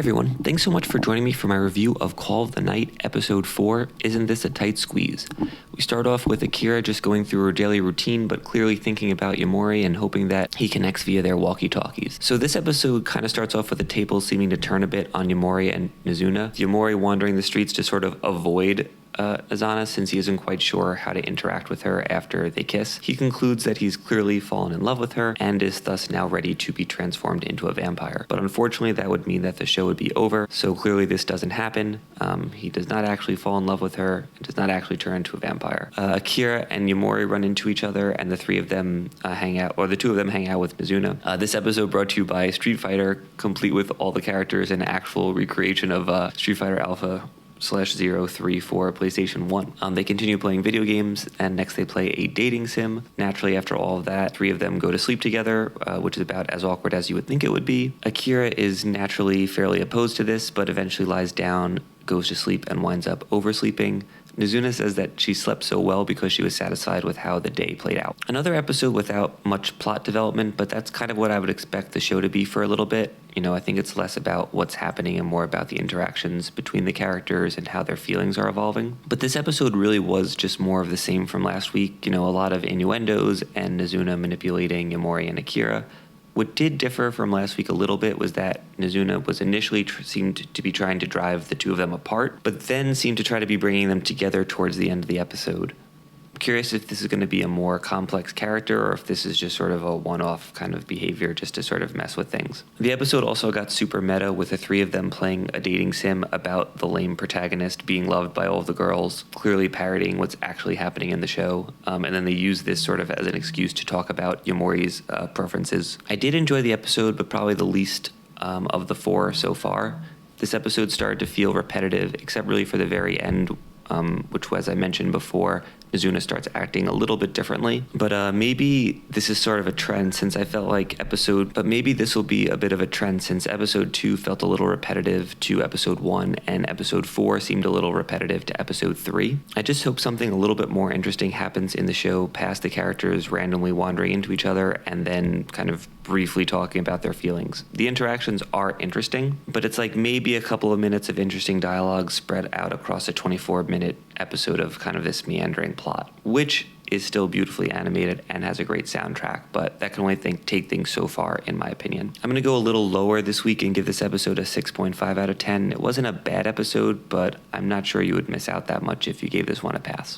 everyone, thanks so much for joining me for my review of Call of the Night Episode 4, Isn't This a Tight Squeeze? We start off with Akira just going through her daily routine, but clearly thinking about Yamori and hoping that he connects via their walkie-talkies. So this episode kind of starts off with the table seeming to turn a bit on Yamori and Mizuna. Yamori wandering the streets to sort of avoid Azana, since he isn't quite sure how to interact with her after they kiss. He concludes that he's clearly fallen in love with her and is thus now ready to be transformed into a vampire. But unfortunately, that would mean that the show would be over, so clearly this doesn't happen. He does not actually fall in love with her and does not actually turn into a vampire. Akira and Yamori run into each other, and the three of them hang out, or the two of them hang out with Mizuna. This episode brought to you by Street Fighter, complete with all the characters and actual recreation of Street Fighter Alpha /03 for PlayStation 1. They continue playing video games, and next they play a dating sim. Naturally, after all of that, three of them go to sleep together, which is about as awkward as you would think it would be. Akira is naturally fairly opposed to this, but eventually lies down, goes to sleep, and winds up oversleeping. Mizuna says that she slept so well because she was satisfied with how the day played out. Another episode without much plot development, but that's kind of what I would expect the show to be for a little bit. You know, I think it's less about what's happening and more about the interactions between the characters and how their feelings are evolving. But this episode really was just more of the same from last week. You know, a lot of innuendos and Mizuna manipulating Yamori and Akira. What did differ from last week a little bit was that Mizuna was initially seemed to be trying to drive the two of them apart, but then seemed to try to be bringing them together towards the end of the episode. I'm curious if this is going to be a more complex character or if this is just sort of a one-off kind of behavior just to sort of mess with things. The episode also got super meta with the three of them playing a dating sim about the lame protagonist being loved by all of the girls, clearly parodying what's actually happening in the show. And then they use this sort of as an excuse to talk about Yamori's preferences. I did enjoy the episode, but probably the least of the four so far. This episode started to feel repetitive, except really for the very end, which was, as I mentioned before, Mizuna starts acting a little bit differently. But maybe this is sort of a trend since I felt like maybe this will be a bit of a trend since episode 2 felt a little repetitive to episode 1 and episode 4 seemed a little repetitive to episode 3. I just hope something a little bit more interesting happens in the show past the characters randomly wandering into each other and then kind of briefly talking about their feelings. The interactions are interesting, but it's like maybe a couple of minutes of interesting dialogue spread out across a 24-minute episode of kind of this meandering plot, which is still beautifully animated and has a great soundtrack, but that can only take things so far, in my opinion. I'm going to go a little lower this week and give this episode a 6.5 out of 10. It wasn't a bad episode, but I'm not sure you would miss out that much if you gave this one a pass.